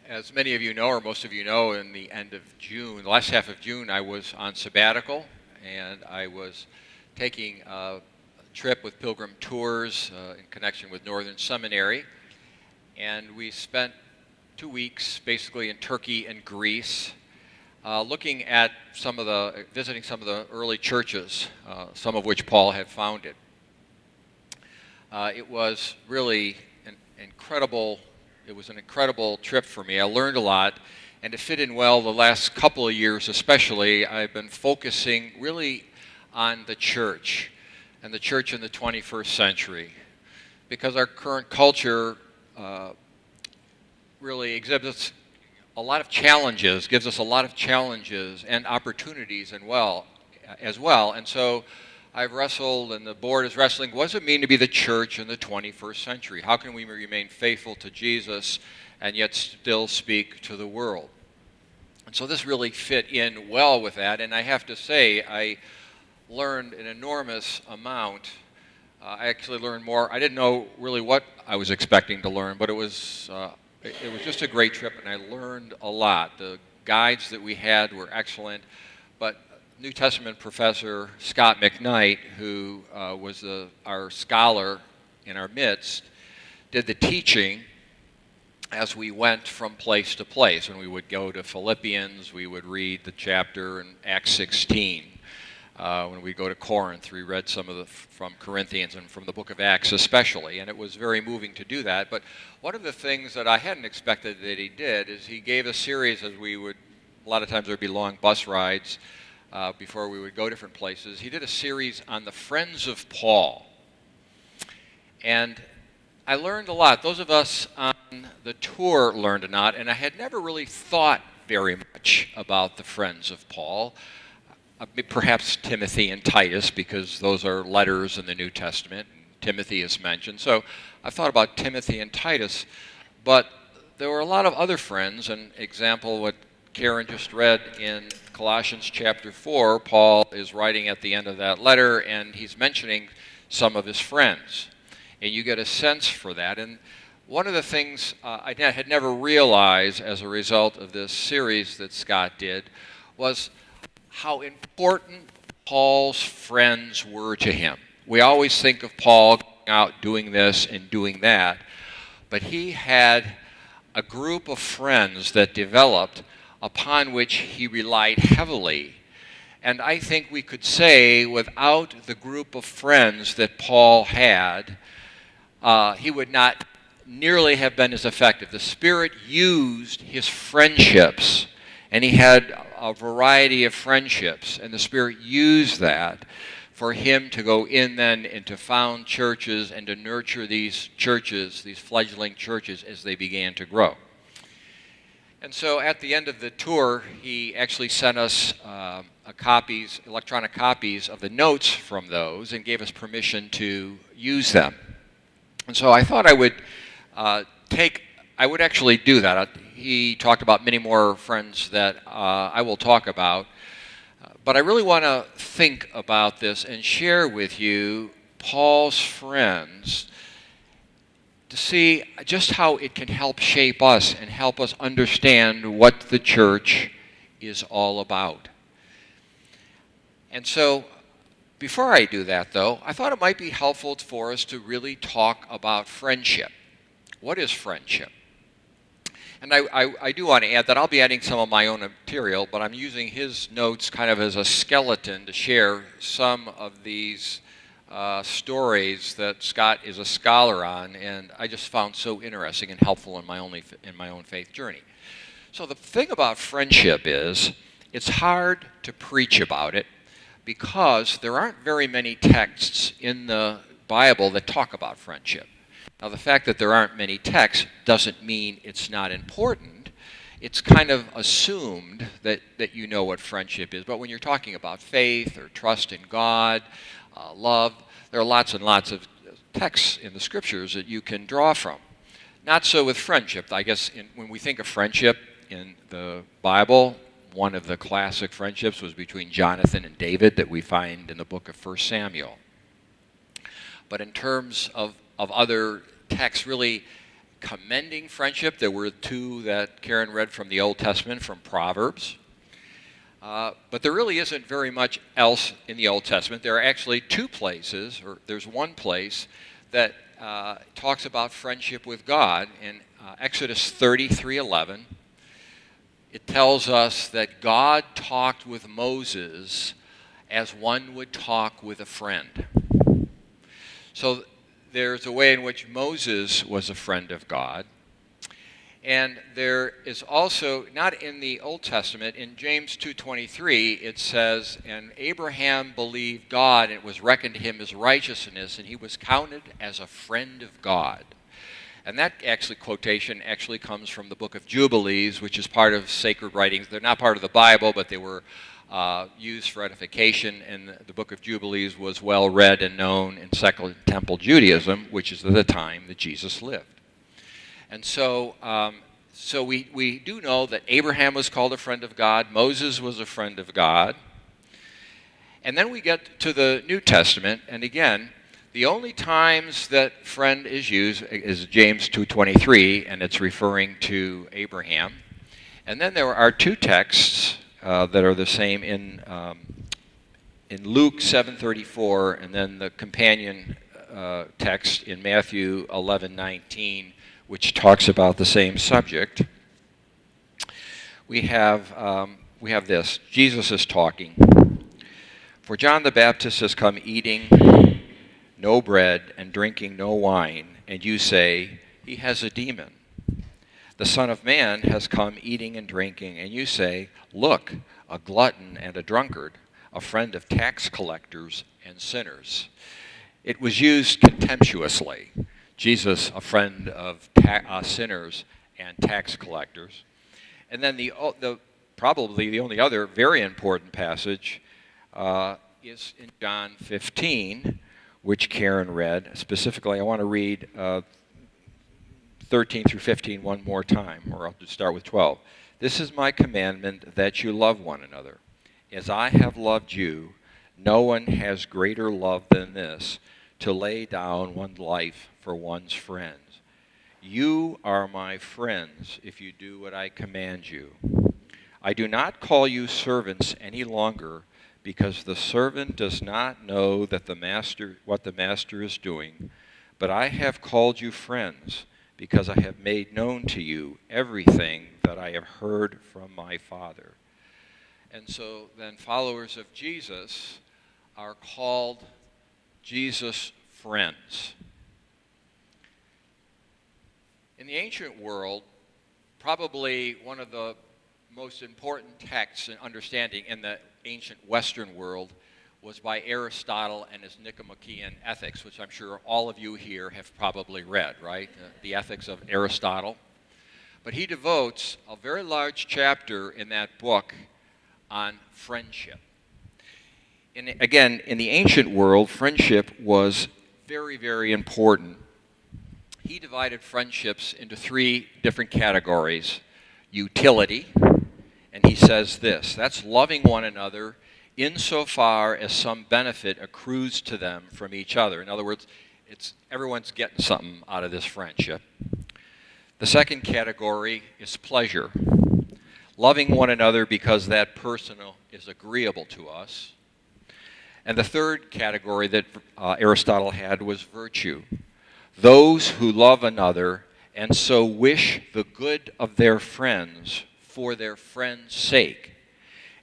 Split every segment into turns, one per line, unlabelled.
As many of you know, or most of you know, in the end of June, the last half of June, I was on sabbatical, and I was taking a trip with Pilgrim Tours in connection with Northern Seminary, and we spent 2 weeks basically in Turkey and Greece, looking at visiting some of the early churches, some of which Paul had founded. It was really It was an incredible trip for me. I learned a lot, and to fit in well the last couple of years especially, I've been focusing really on the church, and the church in the 21st century, because our current culture really exhibits a lot of challenges, gives us a lot of challenges and opportunities as well. And so I've wrestled, and the board is wrestling, what does it mean to be the church in the 21st century? How can we remain faithful to Jesus and yet still speak to the world? And so this really fit in well with that, and I have to say, I learned an enormous amount. I actually learned more. I didn't know really what I was expecting to learn, but it was just a great trip, and I learned a lot. The guides that we had were excellent, but New Testament professor Scott McKnight, who was our scholar in our midst, did the teaching as we went from place to place. When we would go to Philippians, we would read the chapter in Acts 16. When we go to Corinth, we read from Corinthians and from the book of Acts especially, and it was very moving to do that. But one of the things that I hadn't expected that he did is he gave a series a lot of times there would be long bus rides, before we would go different places. He did a series on the friends of Paul. And I learned a lot. Those of us on the tour learned a lot, and I had never really thought very much about the friends of Paul. Perhaps Timothy and Titus, because those are letters in the New Testament. Timothy is mentioned. So I thought about Timothy and Titus, but there were a lot of other friends. An example, what Karen just read in Colossians chapter 4, Paul is writing at the end of that letter, and he's mentioning some of his friends. And you get a sense for that. And one of the things I had never realized as a result of this series that Scott did was how important Paul's friends were to him. We always think of Paul going out doing this and doing that, but he had a group of friends that developed upon which he relied heavily. And I think we could say without the group of friends that Paul had, he would not nearly have been as effective. The Spirit used his friendships, and he had a variety of friendships, and the Spirit used that for him to go in then and to found churches and to nurture these churches, these fledgling churches, as they began to grow. And so at the end of the tour, he actually sent us electronic copies of the notes from those and gave us permission to use them. And so I thought I would actually do that. He talked about many more friends that I will talk about. But I really want to think about this and share with you Paul's friends to see just how it can help shape us and help us understand what the church is all about. And so, before I do that though, I thought it might be helpful for us to really talk about friendship. What is friendship? And I do want to add that I'll be adding some of my own material, but I'm using his notes kind of as a skeleton to share some of these stories that Scott is a scholar on, and I just found so interesting and helpful in my own faith journey. So the thing about friendship is, it's hard to preach about it because there aren't very many texts in the Bible that talk about friendship. Now, the fact that there aren't many texts doesn't mean it's not important. It's kind of assumed that you know what friendship is. But when you're talking about faith or trust in God, love, there are lots and lots of texts in the Scriptures that you can draw from. Not so with friendship. I guess when we think of friendship in the Bible, one of the classic friendships was between Jonathan and David that we find in the book of 1 Samuel. But in terms of other texts, really commending friendship. There were two that Karen read from the Old Testament, from Proverbs. But there really isn't very much else in the Old Testament. There are actually two places, or there's one place that talks about friendship with God. In Exodus 33:11, it tells us that God talked with Moses as one would talk with a friend. So there's a way in which Moses was a friend of God. And there is also, not in the Old Testament, in James 2:23, it says, and Abraham believed God, and it was reckoned to him as righteousness, and he was counted as a friend of God. And that quotation actually comes from the book of Jubilees, which is part of sacred writings. They're not part of the Bible, but they were used for edification, and the book of Jubilees was well read and known in Second Temple Judaism, which is at the time that Jesus lived. And so, we do know that Abraham was called a friend of God, Moses was a friend of God. And then we get to the New Testament, and again, the only times that friend is used is James 2:23, and it's referring to Abraham. And then there are two texts that are the same in Luke 7:34, and then the companion text in Matthew 11:19, which talks about the same subject. We have this. Jesus is talking. For John the Baptist has come eating no bread and drinking no wine, and you say, he has a demon. The Son of Man has come eating and drinking, and you say, look, a glutton and a drunkard, a friend of tax collectors and sinners. It was used contemptuously. Jesus, a friend of sinners and tax collectors. And then probably the only other very important passage is in John 15, which Karen read. Specifically, I want to read 13 through 15 one more time, or I'll just start with 12. This is my commandment, that you love one another. As I have loved you, no one has greater love than this, to lay down one's life for one's friends. You are my friends if you do what I command you. I do not call you servants any longer, because the servant does not know that what the master is doing, but I have called you friends, because I have made known to you everything that I have heard from my Father. And so then followers of Jesus are called Jesus' friends. In the ancient world, probably one of the most important texts in understanding in the ancient Western world was by Aristotle and his Nicomachean Ethics, which I'm sure all of you here have probably read, right? The Ethics of Aristotle. But he devotes a very large chapter in that book on friendship. And again, in the ancient world, friendship was very, very important. He divided friendships into three different categories. Utility, and he says this, that's loving one another insofar as some benefit accrues to them from each other. In other words, everyone's getting something out of this friendship. The second category is pleasure. Loving one another because that person is agreeable to us. And the third category that Aristotle had was virtue. Those who love another and so wish the good of their friends for their friends' sake,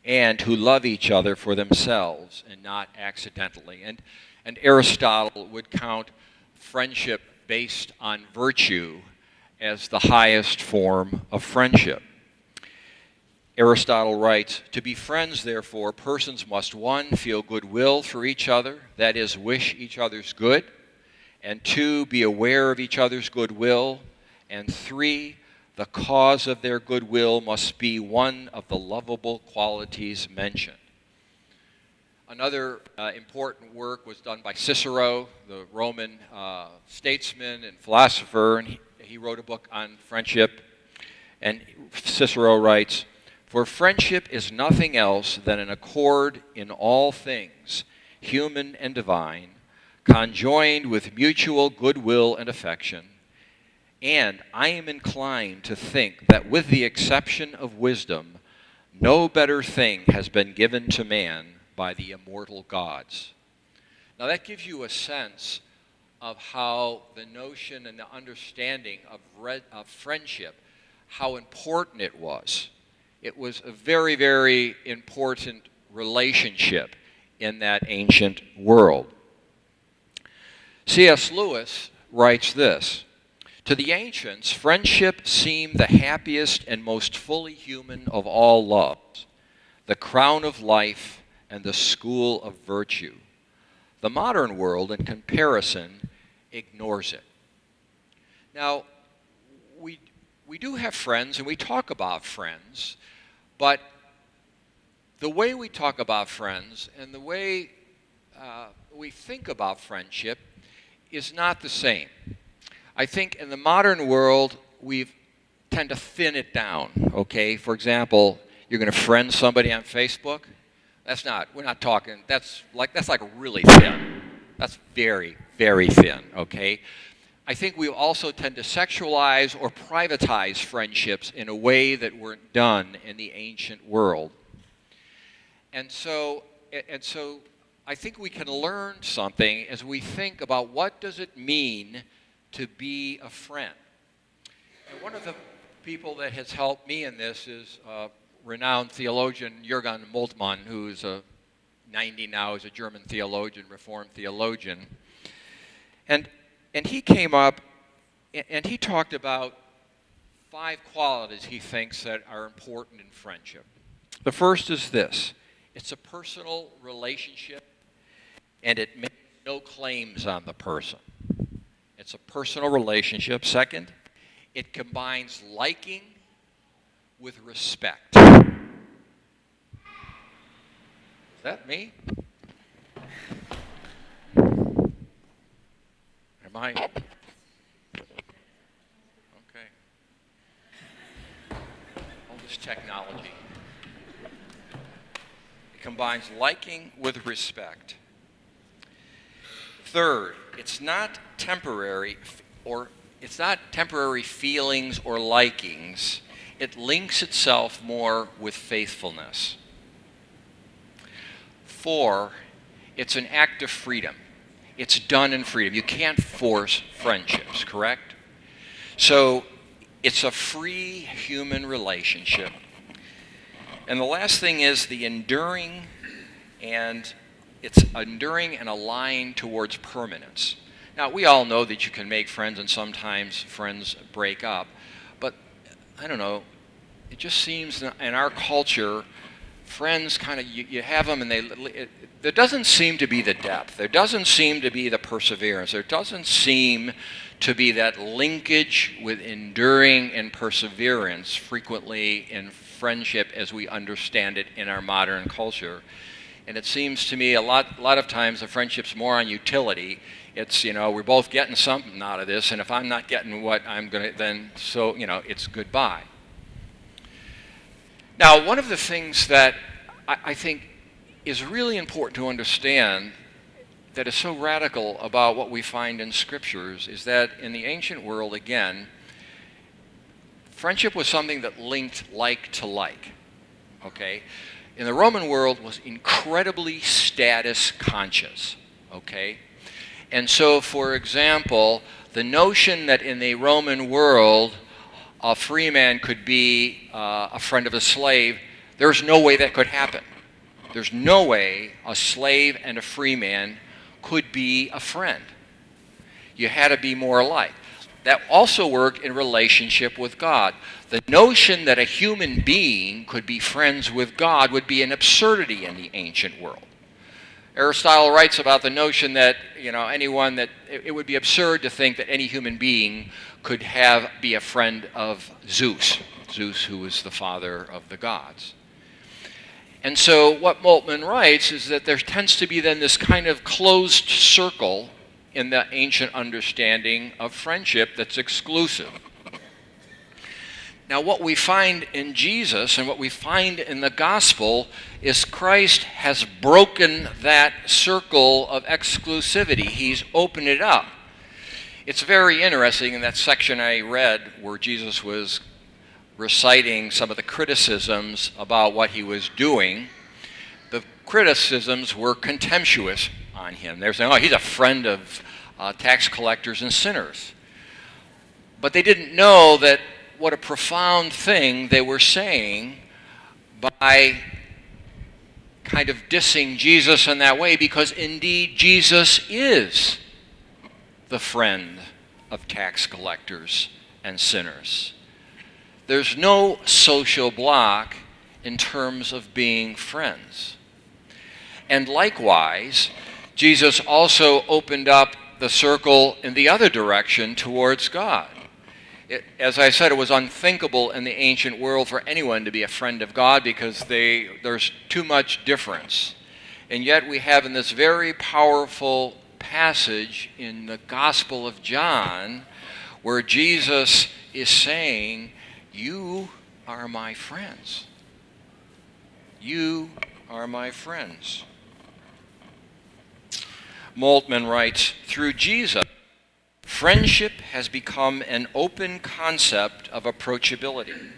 and who love each other for themselves and not accidentally. And Aristotle would count friendship based on virtue as the highest form of friendship. Aristotle writes, to be friends, therefore, persons must, 1, feel goodwill for each other, that is, wish each other's good, and 2, be aware of each other's goodwill, and 3, the cause of their goodwill must be one of the lovable qualities mentioned. Another important work was done by Cicero, the Roman statesman and philosopher, and he wrote a book on friendship. And Cicero writes, for friendship is nothing else than an accord in all things, human and divine, conjoined with mutual goodwill and affection, And I am inclined to think that with the exception of wisdom, no better thing has been given to man by the immortal gods. Now that gives you a sense of how the notion and the understanding of friendship, how important it was. It was a very, very important relationship in that ancient world. C.S. Lewis writes this: "To the ancients, friendship seemed the happiest and most fully human of all loves, the crown of life and the school of virtue. The modern world, in comparison, ignores it." Now, we do have friends and we talk about friends, but the way we talk about friends and the way we think about friendship is not the same. I think in the modern world, we tend to thin it down, okay? For example, you're going to friend somebody on Facebook. We're not talking, that's like really thin. That's very, very thin, okay? I think we also tend to sexualize or privatize friendships in a way that weren't done in the ancient world. And so I think we can learn something as we think about what does it mean to be a friend. And one of the people that has helped me in this is renowned theologian Jürgen Moltmann, who's 90 now, is a German theologian, Reformed theologian. And he came up and he talked about 5 qualities he thinks that are important in friendship. The first is this: it's a personal relationship and it makes no claims on the person. It's a personal relationship. Second, it combines liking with respect. Is that me? Am I? Okay. All this technology. It combines liking with respect. Third, it's not temporary feelings or likings. It links itself more with faithfulness. 4, it's an act of freedom. It's done in freedom. You can't force friendships, correct? So it's a free human relationship. And the last thing is the enduring, and it's enduring and aligned towards permanence. Now, we all know that you can make friends and sometimes friends break up, but I don't know, it just seems in our culture, friends kind of, you have them and there doesn't seem to be the depth, there doesn't seem to be the perseverance, there doesn't seem to be that linkage with enduring and perseverance frequently in friendship as we understand it in our modern culture. And it seems to me a lot of times the friendship's more on utility. It's, we're both getting something out of this, and if I'm not getting what I'm going to, then so, it's goodbye. Now, one of the things that I think is really important to understand that is so radical about what we find in scriptures is that in the ancient world, again, friendship was something that linked like to like, okay? In the Roman world was incredibly status conscious, okay? And so, for example, the notion that in the Roman world a free man could be a friend of a slave, there's no way that could happen. There's no way a slave and a free man could be a friend. You had to be more alike. That also worked in relationship with God. The notion that a human being could be friends with God would be an absurdity in the ancient world. Aristotle writes about the notion that, it would be absurd to think that any human being could be a friend of Zeus, who was the father of the gods. And so what Moltmann writes is that there tends to be then this kind of closed circle in the ancient understanding of friendship that's exclusive. Now, what we find in Jesus and what we find in the gospel is Christ has broken that circle of exclusivity. He's opened it up. It's very interesting in that section I read where Jesus was reciting some of the criticisms about what he was doing. The criticisms were contemptuous on him. They were saying, oh, he's a friend of tax collectors and sinners. But they didn't know that what a profound thing they were saying by kind of dissing Jesus in that way, because indeed Jesus is the friend of tax collectors and sinners. There's no social block in terms of being friends. And likewise, Jesus also opened up the circle in the other direction towards God. As I said, it was unthinkable in the ancient world for anyone to be a friend of God because there's too much difference. And yet we have in this very powerful passage in the Gospel of John where Jesus is saying, you are my friends. You are my friends. Moltmann writes, through Jesus, friendship has become an open concept of approachability.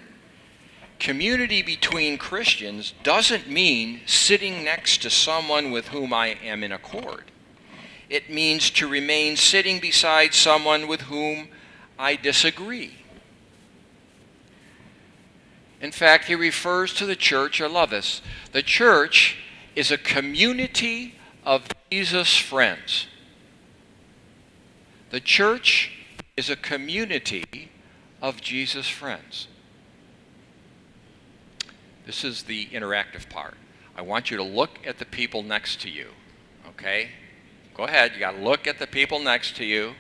Community between Christians doesn't mean sitting next to someone with whom I am in accord. It means to remain sitting beside someone with whom I disagree. In fact, he refers to the church, I love this, the church is a community of Jesus' friends. The church is a community of Jesus' friends. This is the interactive part. I want you to look at the people next to you, okay? Go ahead, you got to look at the people next to you.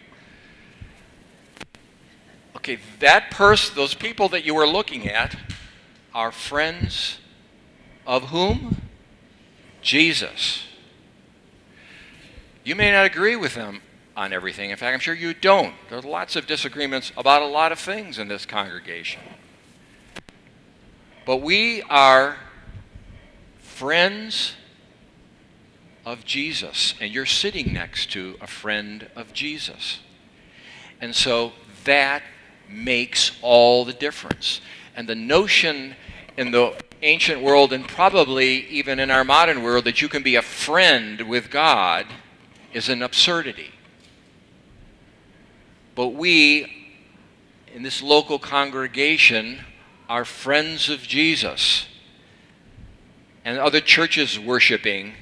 Okay, those people that you were looking at are friends of whom? Jesus. You may not agree with them on everything. In fact, I'm sure you don't. There's lots of disagreements about a lot of things in this congregation. But we are friends of Jesus, and you're sitting next to a friend of Jesus. And so that makes all the difference. And the notion in the ancient world, and probably even in our modern world, that you can be a friend with God is an absurdity. But we, in this local congregation, are friends of Jesus. And other churches worshiping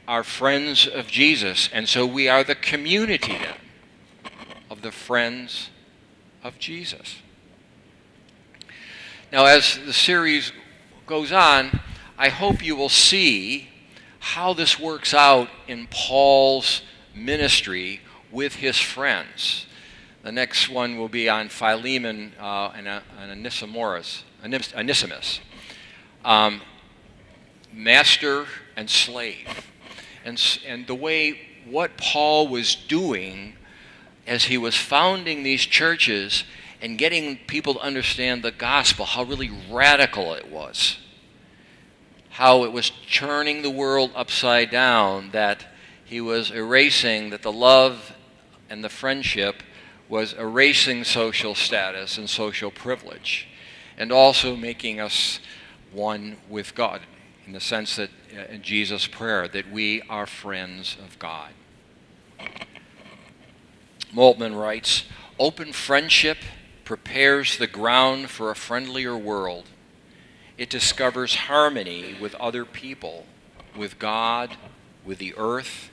are friends of Jesus. And so we are the community then of the friends of Jesus. Now, as the series goes on, I hope you will see how this works out in Paul's ministry with his friends. The next one will be on Philemon and Onesimus, master and slave. And the way what Paul was doing as he was founding these churches and getting people to understand the gospel, how really radical it was. How it was turning the world upside down, that he was erasing, that the love and the friendship was erasing social status and social privilege, and also making us one with God, in the sense that in Jesus' prayer, that we are friends of God. Moltmann writes, open friendship prepares the ground for a friendlier world. It discovers harmony with other people, with God, with the earth,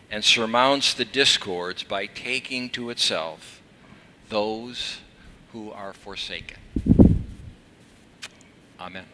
and surmounts the discords by taking to itself those who are forsaken. Amen.